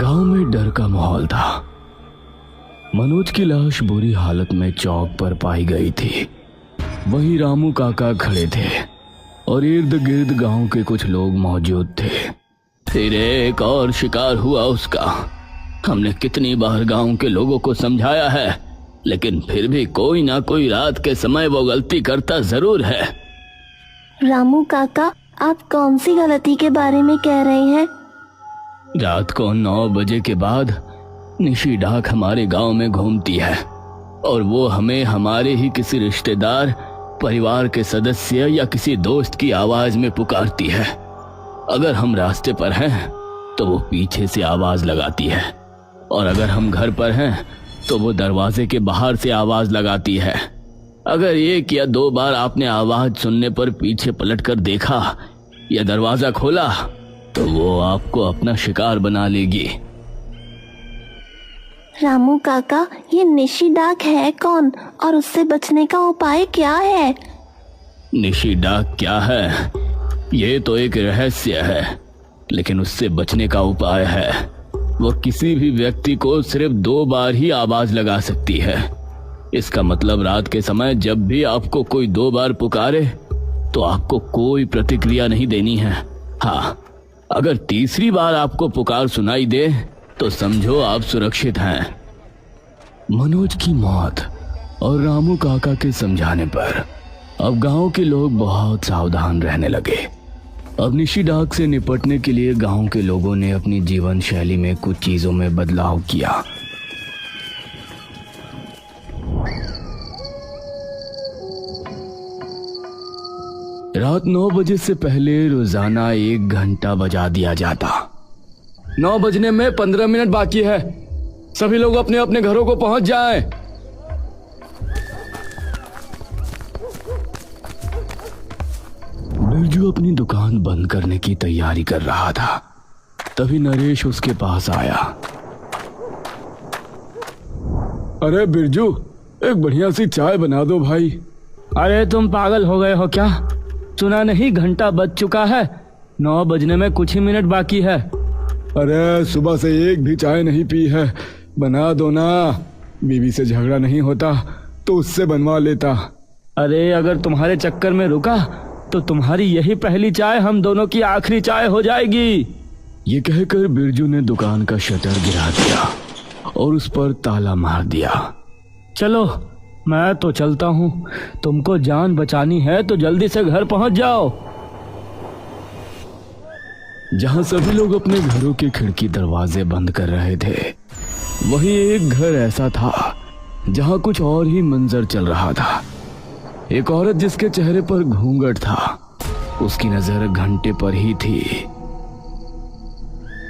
गांव में डर का माहौल था। मनोज की लाश बुरी हालत में चौक पर पाई गई थी। वहीं रामू काका खड़े थे और इर्द गिर्द गांव के कुछ लोग मौजूद थे। फिर एक और शिकार हुआ उसका। हमने कितनी बार गांव के लोगों को समझाया है, लेकिन फिर भी कोई ना कोई रात के समय वो गलती करता जरूर है। रामू काका, आप कौन सी गलती के बारे में कह रहे हैं? रात को 9 बजे के बाद निशी डाक हमारे गांव में घूमती है और वो हमें हमारे ही किसी रिश्तेदार, परिवार के सदस्य या किसी दोस्त की आवाज में पुकारती है। अगर हम रास्ते पर हैं तो वो पीछे से आवाज लगाती है, और अगर हम घर पर हैं तो वो दरवाजे के बाहर से आवाज लगाती है। अगर 1 या 2 बार आपने आवाज सुनने पर पीछे पलटकर देखा या दरवाजा खोला तो वो आपको अपना शिकार बना लेगी। रामू काका, ये निशी डाक है कौन और उससे बचने का उपाय क्या है? निशी डाक क्या है, ये तो एक रहस्य है, लेकिन उससे बचने का उपाय है। वो किसी भी व्यक्ति को सिर्फ 2 बार ही आवाज लगा सकती है। इसका मतलब रात के समय जब भी आपको कोई 2 बार पुकारे तो आपको कोई प्रतिक्रिया नहीं देनी है। हाँ, अगर तीसरी बार आपको पुकार सुनाई दे तो समझो आप सुरक्षित हैं। मनोज की मौत और रामू काका के समझाने पर अब गांव के लोग बहुत सावधान रहने लगे। अब निशी डाक से निपटने के लिए गांव के लोगों ने अपनी जीवन शैली में कुछ चीजों में बदलाव किया। रात 9 बजे से पहले रोजाना 1 घंटा बजा दिया जाता। 9 बजने में 15 मिनट बाकी है, सभी लोग अपने अपने घरों को पहुंच जाएं। बिरजू अपनी दुकान बंद करने की तैयारी कर रहा था। तभी नरेश उसके पास आया। अरे बिरजू, एक बढ़िया सी चाय बना दो भाई। अरे तुम पागल हो गए हो क्या? सुना नहीं, घंटा बज चुका है, 9 बजने में कुछ ही मिनट बाकी है। अरे सुबह से एक भी चाय नहीं पी है, बना दो ना। बीवी से झगड़ा नहीं होता तो उससे बनवा लेता। अरे अगर तुम्हारे चक्कर में रुका तो तुम्हारी यही पहली चाय हम दोनों की आखिरी चाय हो जाएगी। ये कहकर बिरजू ने दुकान का शटर गिरा दिया और उस पर ताला मार दिया। चलो मैं तो चलता हूँ, तुमको जान बचानी है तो जल्दी से घर पहुंच जाओ। जहां सभी लोग अपने घरों के खिड़की दरवाजे बंद कर रहे थे, वहीं एक घर ऐसा था जहां कुछ और ही मंजर चल रहा था। एक औरत जिसके चेहरे पर घूंघट था, उसकी नजर घंटे पर ही थी।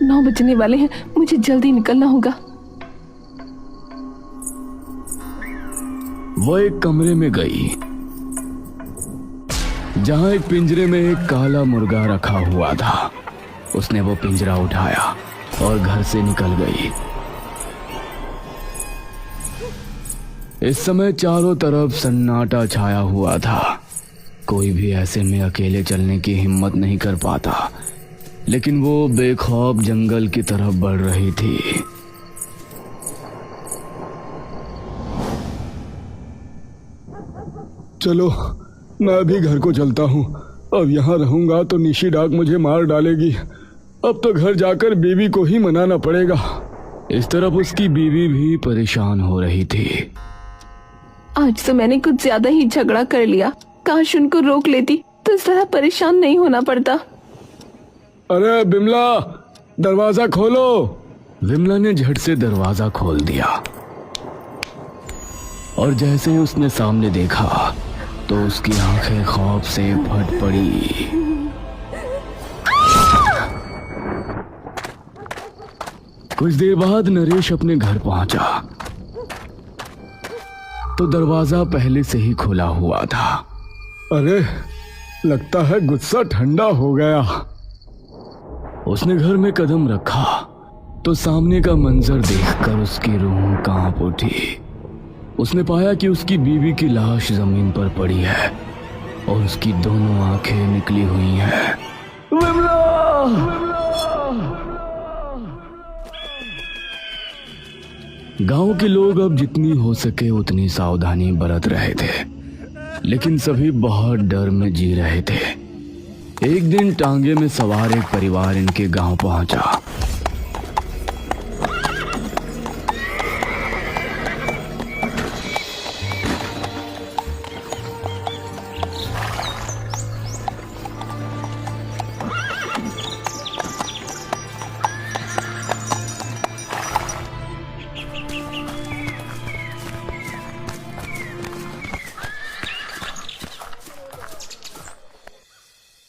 9 बजने वाले हैं, मुझे जल्दी निकलना होगा। वो एक कमरे में गई जहां एक पिंजरे में एक काला मुर्गा रखा हुआ था। उसने वो पिंजरा उठाया और घर से निकल गई। इस समय चारों तरफ सन्नाटा छाया हुआ था। कोई भी ऐसे में अकेले चलने की हिम्मत नहीं कर पाता, लेकिन वो बेखौफ जंगल की तरफ बढ़ रही थी। चलो मैं भी घर को चलता हूँ। अब यहाँ रहूंगा तो निशी डाक मुझे मार डालेगी। अब तो घर जाकर बीवी को ही मनाना पड़ेगा। इस तरफ उसकी बीवी भी परेशान हो रही थी। आज तो मैंने कुछ ज्यादा ही झगड़ा कर लिया, काश उनको रोक लेती तो इस तरह परेशान नहीं होना पड़ता। अरे बिमला, दरवाजा खोलो। विमला ने झट से दरवाजा खोल दिया और जैसे ही उसने सामने देखा तो उसकी आंखें खौफ से फट पड़ी। कुछ देर बाद नरेश अपने घर पहुंचा तो दरवाजा पहले से ही खुला हुआ था। अरे लगता है गुस्सा ठंडा हो गया। उसने घर में कदम रखा तो सामने का मंजर देखकर उसकी रूह कांप उठी। उसने पाया कि उसकी बीवी की लाश जमीन पर पड़ी है और उसकी दोनों आंखें निकली हुई हैं। विमला! गांव के लोग अब जितनी हो सके उतनी सावधानी बरत रहे थे, लेकिन सभी बहुत डर में जी रहे थे। एक दिन टांगे में सवार एक परिवार इनके गांव पहुंचा।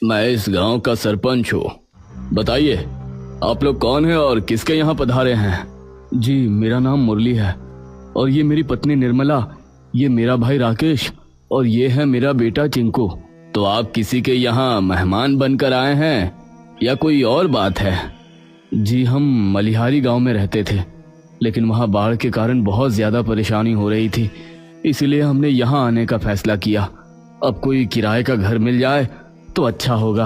मैं इस गांव का सरपंच हूँ। बताइए, आप लोग कौन हैं और किसके यहाँ पधारे हैं? जी, मेरा नाम मुरली है और ये मेरी पत्नी निर्मला, ये मेरा भाई राकेश और ये है मेरा बेटा चिंकू। तो आप किसी के यहाँ मेहमान बनकर आए हैं या कोई और बात है? जी, हम मलिहारी गांव में रहते थे, लेकिन वहाँ बाढ़ के कारण बहुत ज्यादा परेशानी हो रही थी, इसलिए हमने यहाँ आने का फैसला किया। अब कोई किराए का घर मिल जाए तो अच्छा होगा।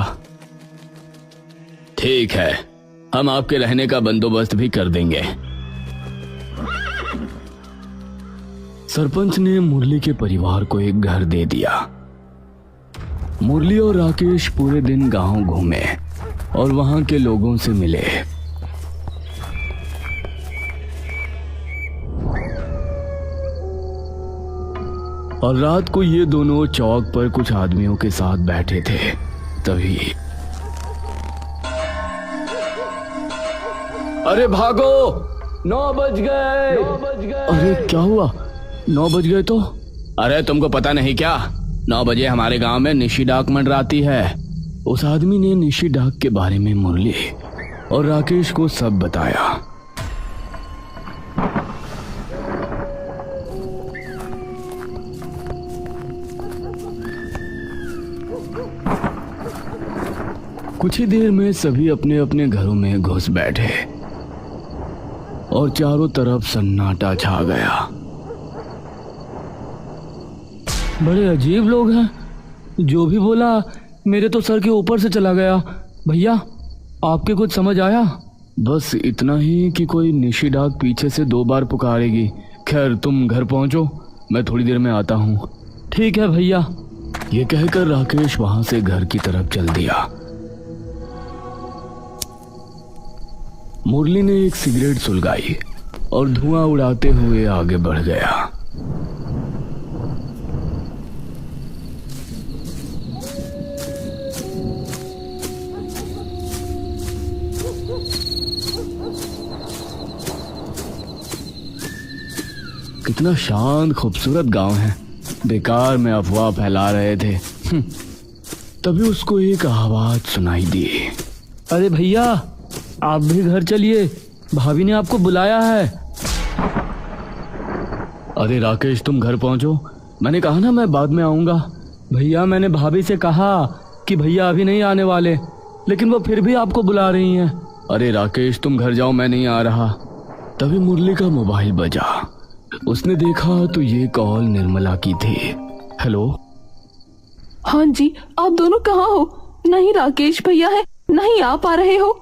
ठीक है, हम आपके रहने का बंदोबस्त भी कर देंगे। सरपंच ने मुरली के परिवार को एक घर दे दिया। मुरली और राकेश पूरे दिन गांव घूमे और वहां के लोगों से मिले। और रात को ये दोनों चौक पर कुछ आदमियों के साथ बैठे थे। तभी अरे भागो, 9 बज गए। अरे क्या हुआ? 9 बज गए तो? अरे तुमको पता नहीं क्या, 9 बजे हमारे गांव में निशी डाक मंडराती है। उस आदमी ने निशी डाक के बारे में मुरली और राकेश को सब बताया। कुछ ही देर में सभी अपने अपने घरों में घुस बैठे और चारों तरफ सन्नाटा छा गया। बड़े अजीब लोग हैं, जो भी बोला मेरे तो सर के ऊपर से चला गया। भैया, आपके कुछ समझ आया? बस इतना ही कि कोई निशी डाक पीछे से 2 बार पुकारेगी। खैर, तुम घर पहुंचो, मैं थोड़ी देर में आता हूँ। ठीक है भैया। ये कहकर राकेश वहां से घर की तरफ चल दिया। मुरली ने एक सिगरेट सुलगाई और धुआं उड़ाते हुए आगे बढ़ गया। कितना शांत खूबसूरत गांव है, बेकार में अफवाह फैला रहे थे। तभी उसको एक आवाज सुनाई दी। अरे भैया, आप भी घर चलिए, भाभी ने आपको बुलाया है। अरे राकेश, तुम घर पहुंचो, मैंने कहा ना मैं बाद में आऊंगा। भैया, मैंने भाभी से कहा कि भैया अभी नहीं आने वाले, लेकिन वो फिर भी आपको बुला रही हैं। अरे राकेश, तुम घर जाओ, मैं नहीं आ रहा। तभी मुरली का मोबाइल बजा। उसने देखा तो ये कॉल निर्मला की थी। हेलो। हाँ जी, आप दोनों कहाँ हो? नहीं राकेश भैया है, नहीं आ पा रहे हो?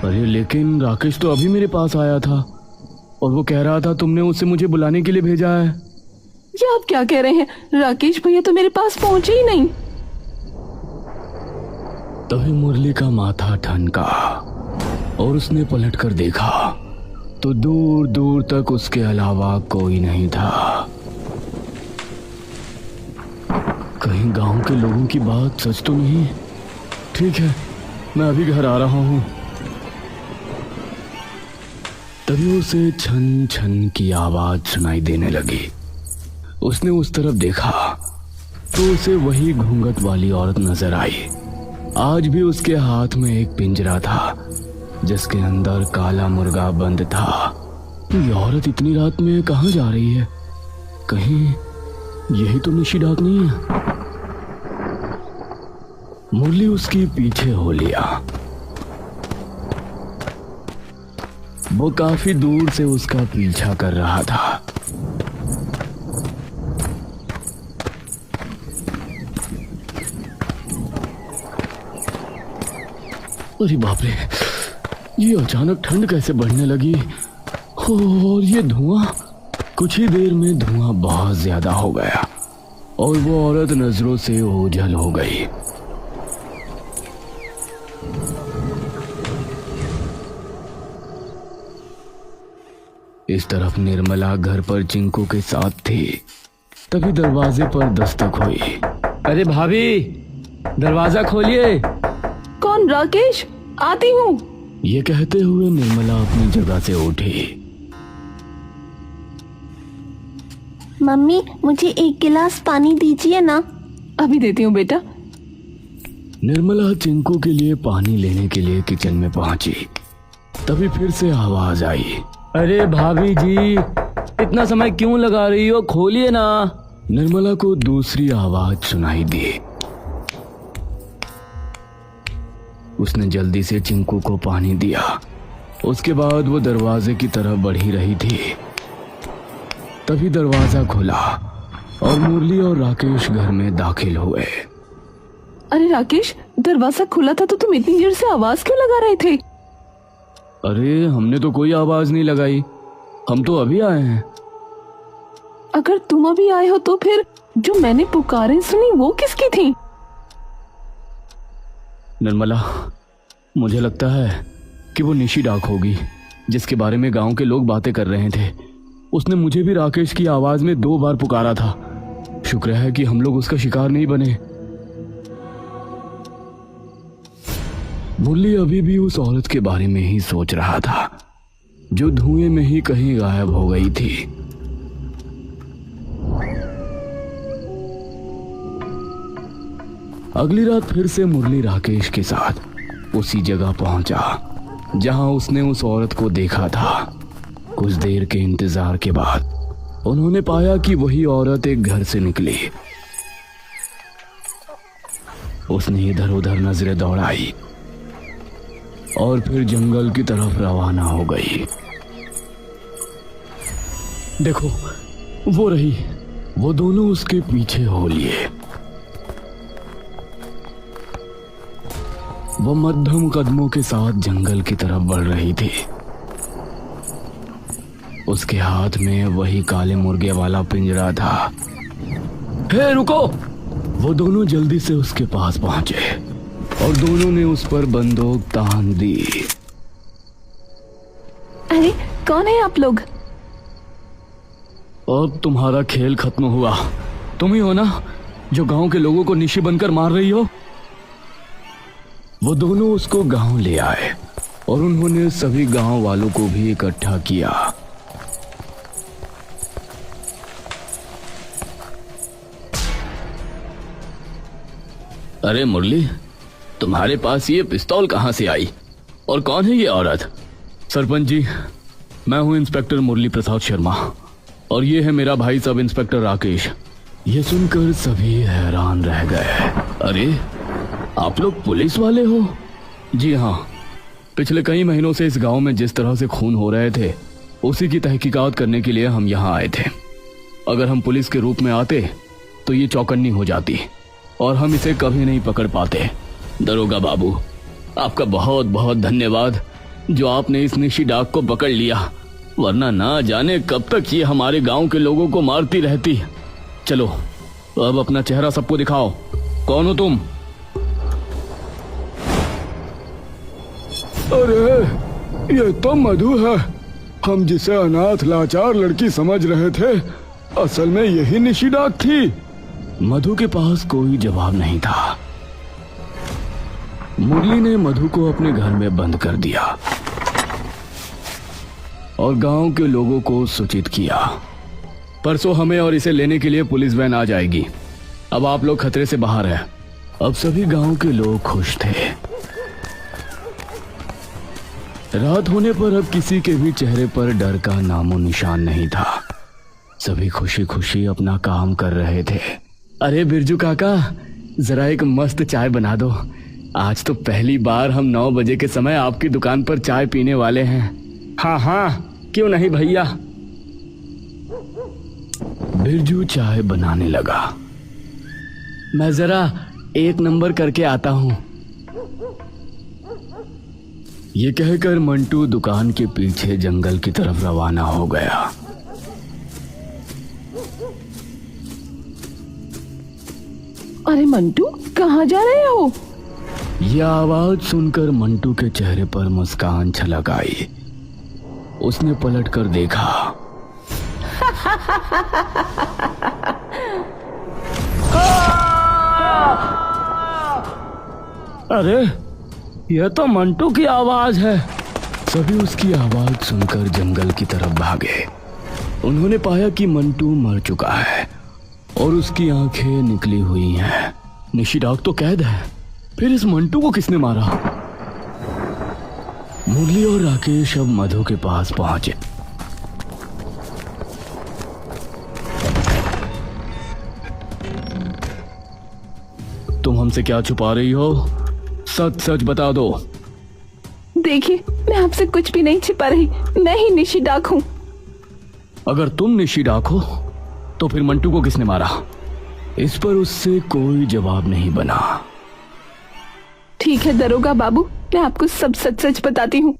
अरे लेकिन राकेश तो अभी मेरे पास आया था और वो कह रहा था तुमने उसे मुझे बुलाने के लिए भेजा है। ये आप क्या कह रहे हैं? राकेश भैया तो मेरे पास पहुंचे ही नहीं। तभी मुरली का माथा ठनका और उसने पलटकर देखा तो दूर दूर तक उसके अलावा कोई नहीं था। कहीं गांव के लोगों की बात सच तो नहीं? ठीक है, मैं अभी घर आ रहा हूं। तभी उसे छन छन की आवाज सुनाई देने लगी। उसने उस तरफ देखा तो उसे वही घूंघट वाली औरत नजर आई। आज भी उसके हाथ में एक पिंजरा था जिसके अंदर काला मुर्गा बंद था। ये औरत इतनी रात में कहाँ जा रही है? कहीं यही तो निशी डाक नहीं है? मुरली उसके पीछे हो लिया। वो काफी दूर से उसका पीछा कर रहा था। अरे बाप रे, ये अचानक ठंड कैसे बढ़ने लगी? और ये धुआं, कुछ ही देर में धुआं बहुत ज्यादा हो गया और वो औरत नजरों से ओझल हो गई। इस तरफ निर्मला घर पर चिंकू के साथ थी। तभी दरवाजे पर दस्तक हुई। अरे भाभी, दरवाजा खोलिए। कौन? राकेश, आती हूँ। ये कहते हुए निर्मला अपनी जगह से उठी। मम्मी, मुझे एक गिलास पानी दीजिए ना। अभी देती हूँ बेटा। निर्मला चिंकू के लिए पानी लेने के लिए किचन में पहुंची। तभी फिर से आवाज आई। अरे भाभी जी, इतना समय क्यों लगा रही हो? खोलिए ना। निर्मला को दूसरी आवाज सुनाई दी। उसने जल्दी से चिंकू को पानी दिया। उसके बाद वो दरवाजे की तरफ बढ़ी रही थी। तभी दरवाजा खुला और मुरली और राकेश घर में दाखिल हुए। अरे राकेश, दरवाजा खुला था तो तुम इतनी देर से आवाज क्यों लगा रहे थे? अरे हमने तो कोई आवाज नहीं लगाई, हम तो अभी आए हैं। अगर तुम अभी आए हो तो फिर जो मैंने पुकारें सुनी वो किसकी थी? निर्मला, मुझे लगता है कि वो निशी डाक होगी जिसके बारे में गांव के लोग बातें कर रहे थे। उसने मुझे भी राकेश की आवाज में 2 बार पुकारा था। शुक्र है कि हम लोग उसका शिकार नहीं बने। मुरली अभी भी उस औरत के बारे में ही सोच रहा था जो धुएं में ही कहीं गायब हो गई थी। अगली रात फिर से मुरली राकेश के साथ उसी जगह पहुंचा जहां उसने उस औरत को देखा था। कुछ देर के इंतजार के बाद उन्होंने पाया कि वही औरत एक घर से निकली। उसने इधर उधर नजरें दौड़ाई और फिर जंगल की तरफ रवाना हो गई। देखो, वो रही। वो दोनों उसके पीछे हो लिए। वो मध्यम कदमों के साथ जंगल की तरफ बढ़ रही थी। उसके हाथ में वही काले मुर्गे वाला पिंजरा था। हे रुको! वो दोनों जल्दी से उसके पास पहुंचे और दोनों ने उस पर बंदूक तान दी। अरे कौन है आप लोग? अब तुम्हारा खेल खत्म हुआ। तुम ही हो ना जो गांव के लोगों को निशी बनकर मार रही हो? वो दोनों उसको गांव ले आए और उन्होंने सभी गांव वालों को भी इकट्ठा किया। अरे मुरली, तुम्हारे पास ये पिस्तौल कहां से आई और कौन है ये औरत? सरपंच जी, मैं हूं इंस्पेक्टर मुरली प्रसाद शर्मा और ये है मेरा भाई सब इंस्पेक्टर राकेश। ये सुनकर सभी हैरान रह गए। अरे आप लोग पुलिस वाले हो? जी हाँ, पिछले कई महीनों से इस गांव में जिस तरह से खून हो रहे थे उसी की तहकीकात करने के लिए हम यहाँ आए थे। अगर हम पुलिस के रूप में आते तो ये चौकन्नी हो जाती और हम इसे कभी नहीं पकड़ पाते। दरोगा बाबू, आपका बहुत बहुत धन्यवाद जो आपने इस निशी डाक को पकड़ लिया, वरना ना जाने कब तक ये हमारे गांव के लोगों को मारती रहती। चलो अब अपना चेहरा सबको दिखाओ। कौन हो तुम? अरे ये तो मधु है, हम जिसे अनाथ लाचार लड़की समझ रहे थे, असल में यही निशी डाक थी। मधु के पास कोई जवाब नहीं था। मुरली ने मधु को अपने घर में बंद कर दिया और गांव के लोगों को सूचित किया। परसों हमें और इसे लेने के लिए पुलिस वैन आ जाएगी। अब आप लोग खतरे से बाहर हैं। अब सभी गांव के लोग खुश थे। रात होने पर अब किसी के भी चेहरे पर डर का नामो निशान नहीं था। सभी खुशी खुशी अपना काम कर रहे थे। अरे बिरजू काका, जरा एक मस्त चाय बना दो। आज तो पहली बार हम 9 बजे के समय आपकी दुकान पर चाय पीने वाले हैं। हाँ हाँ, क्यों नहीं भैया। बिरजू चाय बनाने लगा। मैं जरा 1 नंबर करके आता हूँ। ये कहकर मंटू दुकान के पीछे जंगल की तरफ रवाना हो गया। अरे मंटू, कहाँ जा रहे हो? यह आवाज सुनकर मंटू के चेहरे पर मुस्कान छलक आई। उसने पलटकर देखा। अरे यह तो मंटू की आवाज है। सभी उसकी आवाज सुनकर जंगल की तरफ भागे। उन्होंने पाया कि मंटू मर चुका है और उसकी आंखें निकली हुई हैं। निशिडाक तो कैद है, फिर इस मंटू को किसने मारा? मुरली और राकेश अब मधु के पास पहुंचे। तुम हमसे क्या छुपा रही हो? सच सच बता दो। देखिए, मैं आपसे कुछ भी नहीं छिपा रही। मैं ही निशिडाक हूँ। अगर तुम निशिडाक हो तो फिर मंटू को किसने मारा? इस पर उससे कोई जवाब नहीं बना। ठीक है दरोगा बाबू, मैं आपको सब सच सच बताती हूँ।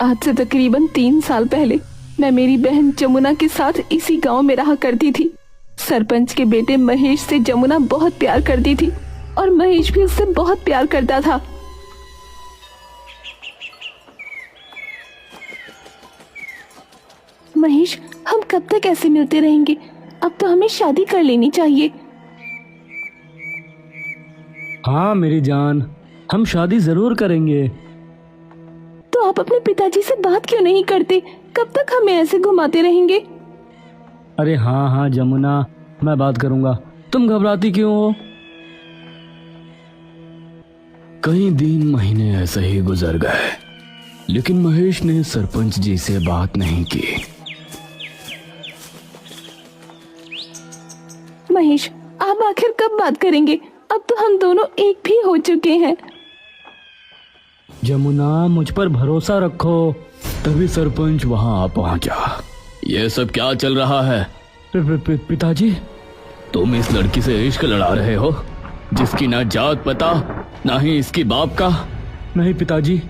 आज से तकरीबन 3 साल पहले मैं मेरी बहन जमुना के साथ इसी गांव में रहा करती थी। सरपंच के बेटे महेश से जमुना बहुत प्यार करती थी और महेश भी उससे बहुत प्यार करता था। महेश, हम कब तक ऐसे मिलते रहेंगे? अब तो हमें शादी कर लेनी चाहिए। हाँ मेरी जान, हम शादी जरूर करेंगे। तो आप अपने पिताजी से बात क्यों नहीं करते? कब तक हमें ऐसे घुमाते रहेंगे? अरे हाँ हाँ जमुना, मैं बात करूंगा। तुम घबराती क्यों हो? कई दिन महीने ऐसे ही गुजर गए, लेकिन महेश ने सरपंच जी से बात नहीं की। महेश, आप आखिर कब बात करेंगे? अब तो हम दोनों एक भी हो चुके हैं। जमुना, मुझ पर भरोसा रखो। तभी सरपंच वहां आ पहुंचा। ये सब क्या चल रहा है? पिताजी, तुम इस लड़की से इश्क लड़ा रहे हो जिसकी ना जात पता ना ही इसकी बाप का। नहीं पिताजी,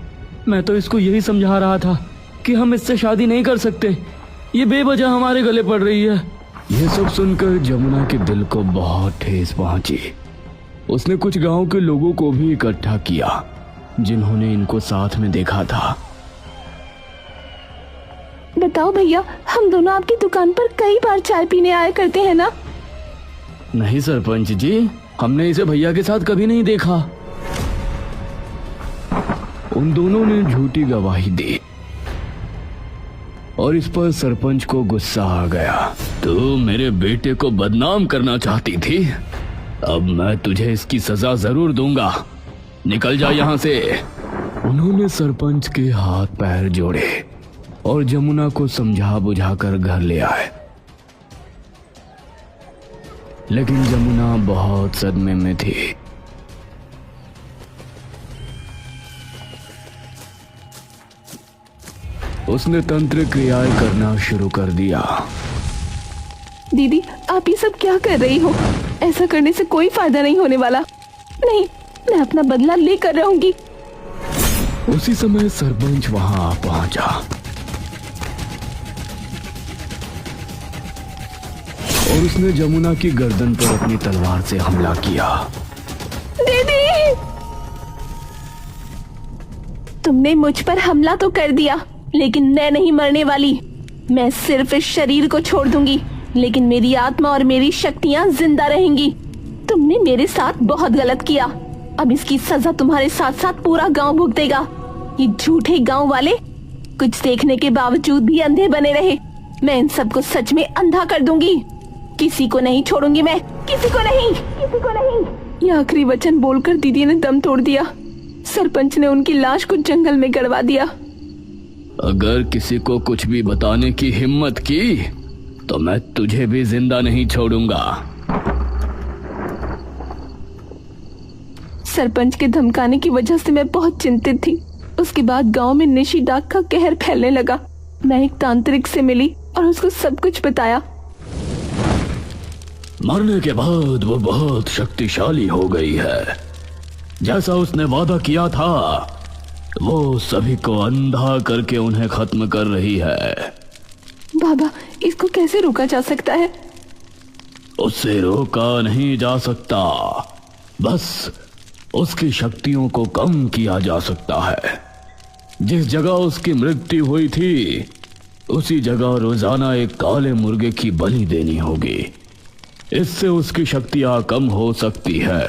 मैं तो इसको यही समझा रहा था कि हम इससे शादी नहीं कर सकते। ये बेवजह हमारे गले पड़ रही है। यह सब सुनकर जमुना के दिल को बहुत ठेस पहुंची। उसने कुछ गांव के लोगों को भी इकट्ठा किया जिन्होंने इनको साथ में देखा था। बताओ भैया, हम दोनों आपकी दुकान पर कई बार चाय पीने आया करते हैं ना? नहीं सरपंच जी, हमने इसे भैया के साथ कभी नहीं देखा। उन दोनों ने झूठी गवाही दी और इस पर सरपंच को गुस्सा आ गया। तू मेरे बेटे को बदनाम करना चाहती थी, अब मैं तुझे इसकी सजा जरूर दूंगा। निकल जा यहाँ से। उन्होंने सरपंच के हाथ पैर जोड़े और जमुना को समझा बुझाकर घर ले आए। लेकिन जमुना बहुत सदमे में थी। उसने तंत्र क्रियाएं करना शुरू कर दिया। दीदी, आप ये सब क्या कर रही हो? ऐसा करने से कोई फायदा नहीं होने वाला। नहीं, मैं अपना बदला लेकर रहूंगी। उसी समय सरपंच वहां आ पहुंचा और उसने जमुना की गर्दन पर अपनी तलवार से हमला किया। दीदी, तुमने मुझ पर हमला तो कर दिया, लेकिन मैं नहीं मरने वाली। मैं सिर्फ इस शरीर को छोड़ दूंगी, लेकिन मेरी आत्मा और मेरी शक्तियां जिंदा रहेंगी। तुमने मेरे साथ बहुत गलत किया। अब इसकी सजा तुम्हारे साथ साथ पूरा गांव भुगतेगा। ये झूठे गांव वाले कुछ देखने के बावजूद भी अंधे बने रहे। मैं इन सबको सच में अंधा कर दूंगी। किसी को नहीं छोड़ूंगी मैं, किसी को नहीं, किसी को नहीं। ये आखिरी वचन बोलकर दीदी ने दम तोड़ दिया। सरपंच ने उनकी लाश को जंगल में गड़वा दिया। अगर किसी को कुछ भी बताने की हिम्मत की तो मैं तुझे भी जिंदा नहीं छोड़ूंगा। सरपंच के धमकाने की वजह से मैं बहुत चिंतित थी। उसके बाद गांव में निशिडाक का कहर फैलने लगा। मैं एक तांत्रिक से मिली और उसको सब कुछ बताया। मरने के बाद वो बहुत शक्तिशाली हो गई है। जैसा उसने वादा किया था, वो सभी को अंधा करके उन्हें खत्म कर रही है। बाबा, इसको कैसे रोका जा सकता है? उसे रोका नहीं जा सकता, बस उसकी शक्तियों को कम किया जा सकता है। जिस जगह उसकी मृत्यु हुई थी उसी जगह रोजाना एक काले मुर्गे की बलि देनी होगी। इससे उसकी शक्तियां कम हो सकती है।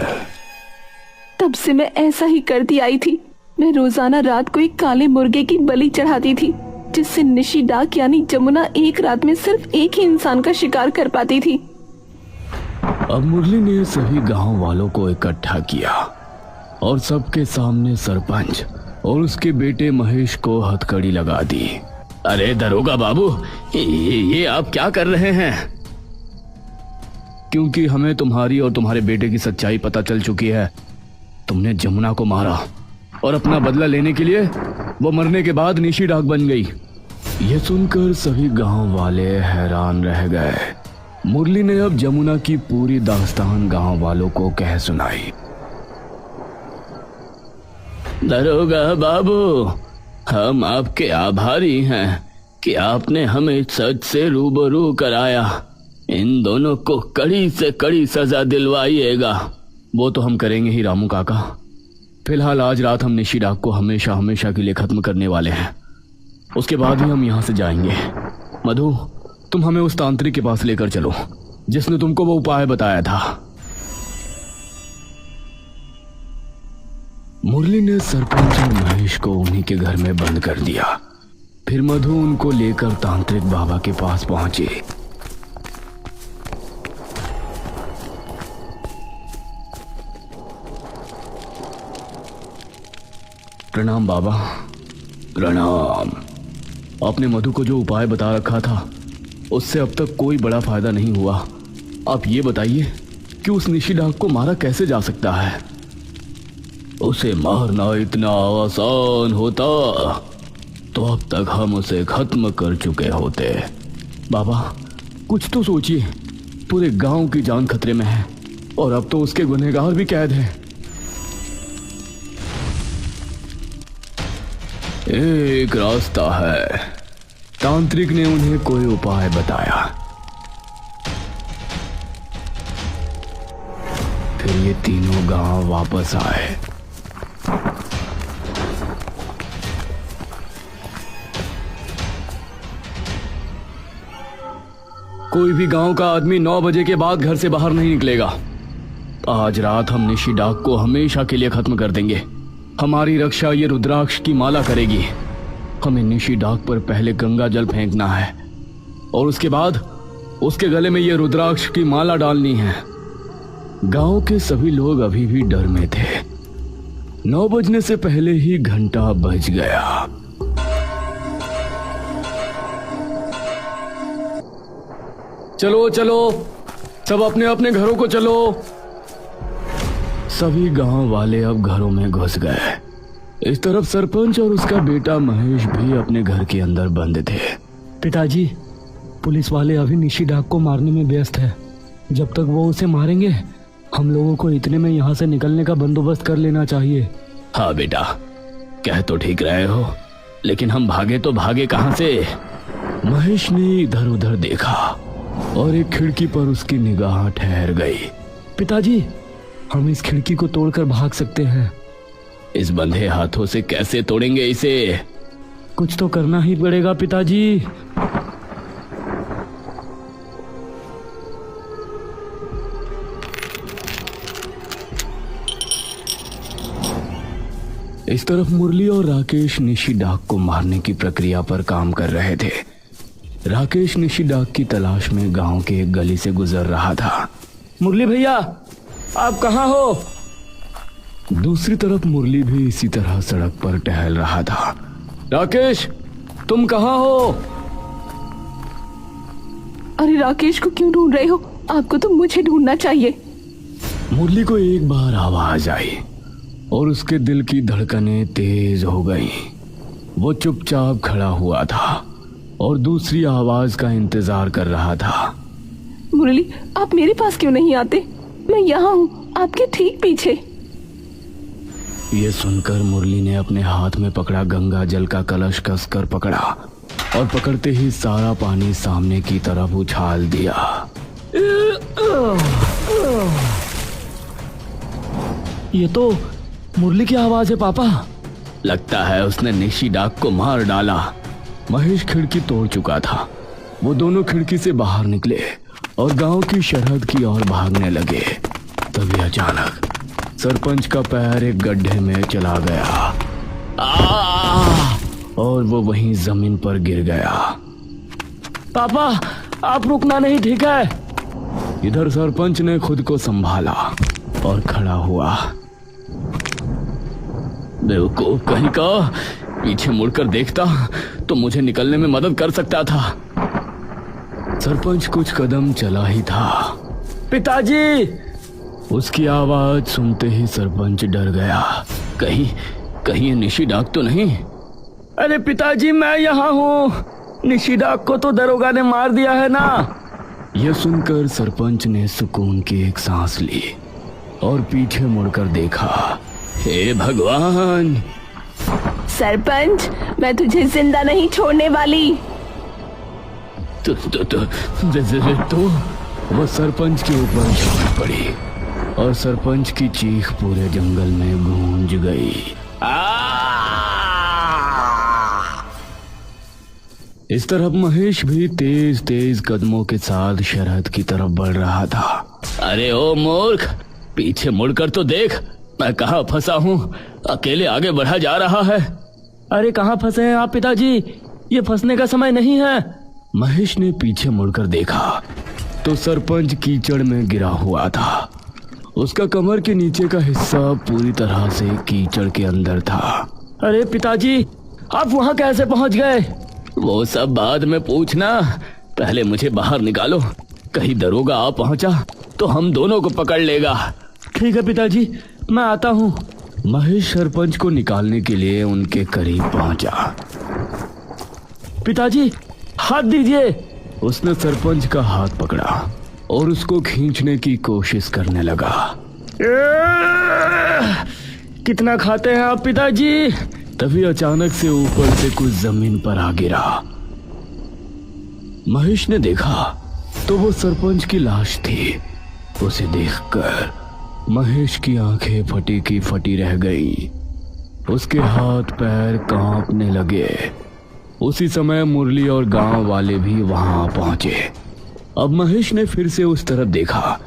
तब से मैं ऐसा ही करती आई थी। मैं रोजाना रात को एक काले मुर्गे की बलि चढ़ाती थी, जिससे निशी डाक यानी जमुना एक रात में सिर्फ एक ही इंसान का शिकार कर पाती थी। अब मुरली ने सभी गांव वालों को इकट्ठा किया और सबके सामने सरपंच और उसके बेटे महेश को हथकड़ी लगा दी। अरे दरोगा बाबू, ये आप क्या कर रहे हैं? क्योंकि हमें तुम्हारी और तुम्हारे बेटे की सच्चाई पता चल चुकी है। तुमने जमुना को मारा और अपना बदला लेने के लिए वो मरने के बाद निशी डाक बन गई। ये सुनकर सभी गांव वाले हैरान रह गए। मुरली ने अब जमुना की पूरी दास्तान गांव वालों को कह सुनाई। दरोगा बाबू, हम आपके आभारी हैं कि आपने हमें सच से रूबरू कराया। इन दोनों को कड़ी से कड़ी सजा दिलवाइएगा। वो तो हम करेंगे ही रामू काका। फिलहाल आज रात हम निशी डाक को हमेशा हमेशा के लिए खत्म करने वाले हैं। उसके बाद ही हम यहाँ से जाएंगे। मधु, तुम हमें उस तांत्रिक के पास लेकर चलो जिसने तुमको वो उपाय बताया था। मुरली ने सरपंच और महेश को उन्हीं के घर में बंद कर दिया। फिर मधु उनको लेकर तांत्रिक बाबा के पास पहुंची। प्रणाम बाबा। प्रणाम। आपने मधु को जो उपाय बता रखा था उससे अब तक कोई बड़ा फायदा नहीं हुआ। आप ये बताइए कि उस निशी डाक को मारा कैसे जा सकता है? उसे मारना इतना आसान होता तो अब तक हम उसे खत्म कर चुके होते। बाबा, कुछ तो सोचिए। पूरे गांव की जान खतरे में है और अब तो उसके गुनहगार भी कैद हैं। एक रास्ता है। तांत्रिक ने उन्हें कोई उपाय बताया। फिर ये तीनों गांव वापस आए। कोई भी गांव का आदमी 9 बजे के बाद घर से बाहर नहीं निकलेगा। आज रात हम निशी डाक को हमेशा के लिए खत्म कर देंगे। हमारी रक्षा ये रुद्राक्ष की माला करेगी। हमें निशी डाक पर पहले गंगा जल फेंकना है और उसके बाद उसके गले में ये रुद्राक्ष की माला डालनी है। गांव के सभी लोग अभी भी डर में थे। 9 बजने से पहले ही घंटा बज गया। चलो चलो, सब अपने अपने घरों को चलो। सभी गांव वाले अब घरों में घुस गए। इस तरफ सरपंच और उसका बेटा महेश भी अपने घर के अंदर बंद थे। पिताजी, पुलिस वाले अभी निशी डाक को मारने में व्यस्त है। जब तक वो उसे मारेंगे हम लोगों को इतने में यहाँ से निकलने का बंदोबस्त कर लेना चाहिए। हाँ बेटा, कह तो ठीक रहे हो, लेकिन हम भागे तो भागे कहाँ से? महेश ने इधर उधर देखा और एक खिड़की पर उसकी निगाह ठहर गई। पिताजी, हम इस खिड़की को तोड़कर भाग सकते हैं। इस बंधे हाथों से कैसे तोड़ेंगे इसे? कुछ तो करना ही पड़ेगा पिताजी। इस तरफ मुरली और राकेश निशी डाक को मारने की प्रक्रिया पर काम कर रहे थे। राकेश निशी डाक की तलाश में गांव के एक गली से गुजर रहा था। मुरली भैया, आप कहाँ हो? दूसरी तरफ मुरली भी इसी तरह सड़क पर टहल रहा था। राकेश, तुम कहाँ हो? अरे राकेश को क्यों ढूंढ रहे हो? आपको तो मुझे ढूंढना चाहिए। मुरली को एक बार आवाज आई और उसके दिल की धड़कनें तेज हो गईं। वो चुपचाप खड़ा हुआ था और दूसरी आवाज का इंतजार कर रहा था। मुरली, आप मेरे पास क्यों नहीं आते? मैं यहाँ हूँ, आपके ठीक पीछे। ये सुनकर मुरली ने अपने हाथ में पकड़ा गंगा जल का कलश कसकर पकड़ा और पकड़ते ही सारा पानी सामने की तरफ उछाल दिया। ये तो मुरली की आवाज है पापा। लगता है उसने निशी डाक को मार डाला। महेश खिड़की तोड़ चुका था। वो दोनों खिड़की से बाहर निकले और गांव की सरहद की ओर भागने लगे। तभी अचानक सरपंच का पैर एक गड्ढे में चला गया और वो वहीं जमीन पर गिर गया। पापा आप रुकना नहीं, ठीक है? इधर सरपंच ने खुद को संभाला और खड़ा हुआ। बेवकूफ कहीं का, पीछे मुड़कर देखता तो मुझे निकलने में मदद कर सकता था। सरपंच कुछ कदम चला ही था। पिताजी! उसकी आवाज सुनते ही सरपंच डर गया। कहीं ये निशी डाक तो नहीं? अरे पिताजी मैं यहाँ हूँ। निशी डाक को तो दरोगा ने मार दिया है ना। यह सुनकर सरपंच ने सुकून की एक सांस ली और पीछे मुड़कर देखा। हे भगवान! सरपंच, मैं तुझे जिंदा नहीं छोड़ने वाली। तो वो सरपंच के ऊपर झपट पड़ी और सरपंच की चीख पूरे जंगल में गूंज गई। इस तरफ महेश भी तेज तेज कदमों के साथ सरहद की तरफ बढ़ रहा था। अरे ओ मूर्ख, पीछे मुड़कर तो देख, मैं कहाँ फंसा हूँ। अकेले आगे बढ़ा जा रहा है। अरे कहाँ फंसे हैं आप पिताजी? ये फंसने का समय नहीं है। महेश ने पीछे मुड़कर देखा तो सरपंच कीचड़ में गिरा हुआ था। उसका कमर के नीचे का हिस्सा पूरी तरह से कीचड़ के अंदर था। अरे पिताजी, आप वहाँ कैसे पहुँच गए? वो सब बाद में पूछना, पहले मुझे बाहर निकालो। कहीं दरोगा आ पहुंचा तो हम दोनों को पकड़ लेगा। ठीक है पिताजी, मैं आता हूँ। महेश सरपंच को निकालने के लिए उनके करीब पहुंचा। पिताजी हाथ दीजिए। उसने सरपंच का हाथ पकड़ा और उसको खींचने की कोशिश करने लगा। कितना खाते हैं आप पिताजी? तभी अचानक से ऊपर से कुछ जमीन पर आ गिरा। महेश ने देखा तो वो सरपंच की लाश थी। उसे देखकर महेश की आंखें फटी की फटी रह गई। उसके हाथ पैर कांपने लगे। उसी समय मुरली और गांव वाले भी वहां पहुंचे। अब महेश ने फिर से उस तरफ देखा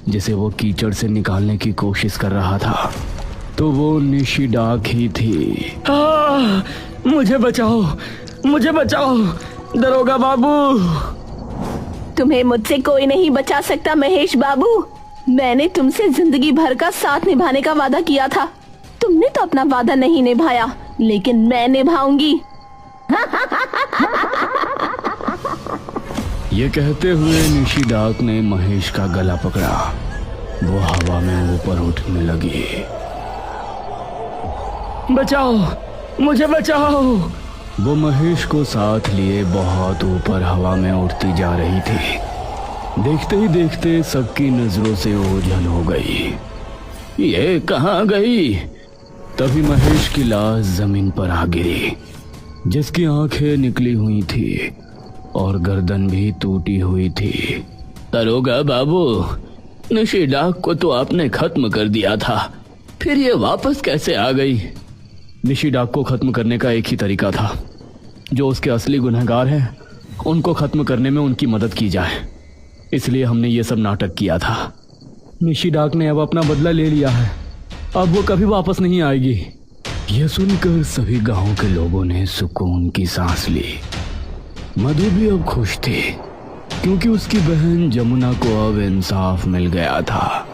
जिसे वो कीचड़ से निकालने की कोशिश कर रहा था, तो वो निशी डाक ही थी। मुझे बचाओ, मुझे बचाओ दरोगा बाबू। तुम्हें मुझसे कोई नहीं बचा सकता महेश बाबू। मैंने तुमसे जिंदगी भर का साथ निभाने का वादा किया था। तुमने तो अपना वादा नहीं निभाया, लेकिन मैं निभाऊंगी। ये कहते हुए निशी डाक ने महेश का गला पकड़ा। वो हवा में ऊपर उठने लगी। बचाओ, मुझे बचाओ। वो महेश को साथ लिए बहुत ऊपर हवा में उड़ती जा रही थी। देखते ही देखते सबकी नजरों से ओझल हो गई। ये कहाँ गई? तभी महेश की लाश जमीन पर आ गिरी, जिसकी आंखें निकली हुई थी और गर्दन भी टूटी हुई थी। दरोगा बाबू, निशी डाक को तो आपने खत्म कर दिया था, फिर ये वापस कैसे आ गई? निशी डाक को खत्म करने का एक ही तरीका था, जो उसके असली गुनहगार हैं उनको खत्म करने में उनकी मदद की जाए। इसलिए हमने ये सब नाटक किया था। निशी डाक ने अब अपना बदला ले लिया है। अब वो कभी वापस नहीं आएगी। यह सुनकर सभी गांव के लोगों ने सुकून की सांस ली। मधु भी अब खुश थी, क्योंकि उसकी बहन जमुना को अब इंसाफ मिल गया था।